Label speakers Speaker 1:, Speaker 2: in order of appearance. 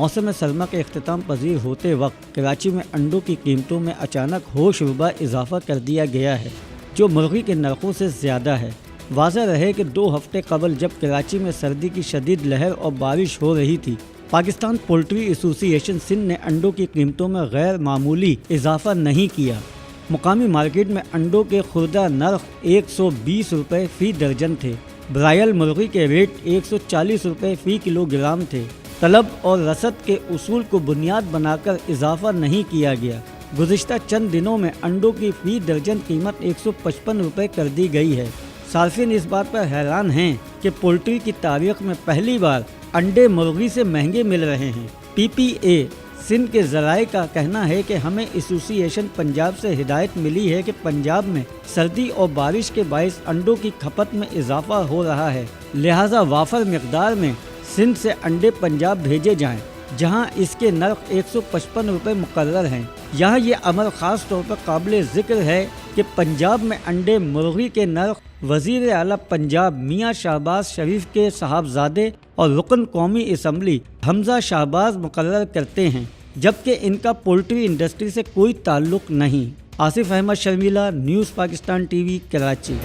Speaker 1: मौसम सरमा के अख्तिताम पजीर होते वक्त कराची में अंडों की कीमतों में अचानक होशरुबा इजाफा कर दिया गया है, जो मुर्गी के नरखों से ज़्यादा है। वाज़ह रहे कि 2 हफ्ते कबल जब कराची में सर्दी की शदीद लहर और बारिश हो रही थी, पाकिस्तान पोल्ट्री एसोसिएशन सिंध ने अंडों की कीमतों में गैर मामूली इजाफा नहीं किया। मुकामी मार्केट में अंडों के खुर्दा नर्ख 120 रुपये फ़ी दर्जन थे। ब्रायल मुर्गी के रेट 140 रुपये फ़ी किलोग्राम थे। तलब और रसद के उसूल को बुनियाद बनाकर इजाफा नहीं किया गया। गुज़िश्ता चंद दिनों में अंडों की फ़ी दर्जन कीमत 155 रुपये कर दी गई है। सार्फिन इस बात पर हैरान हैं कि पोल्ट्री की तारीख में पहली बार अंडे मुर्गी से महंगे मिल रहे हैं। PPA सिंध के ज़राए का कहना है कि हमें एसोसिएशन पंजाब से हिदायत मिली है कि पंजाब में सर्दी और बारिश के बायस अंडों की खपत में इजाफा हो रहा है, लिहाजा वाफर मिकदार में सिंध से अंडे पंजाब भेजे जाएं, जहां इसके नर्ख 155 रुपये मुकर्रर हैं। यहाँ ये अमर ख़ास तौर पर काबिल ज़िक्र है कि पंजाब में अंडे मुर्गी के नर्ख वज़ीर आला पंजाब मियाँ शहबाज शरीफ के साहबजादे और रुकन कौमी असम्बली हमजा शहबाज मुकर्रर करते हैं, जबकि इनका पोल्ट्री इंडस्ट्री से कोई ताल्लुक़ नहीं। Asif Ahmed Sharmila, news Pakistan TV, Karachi.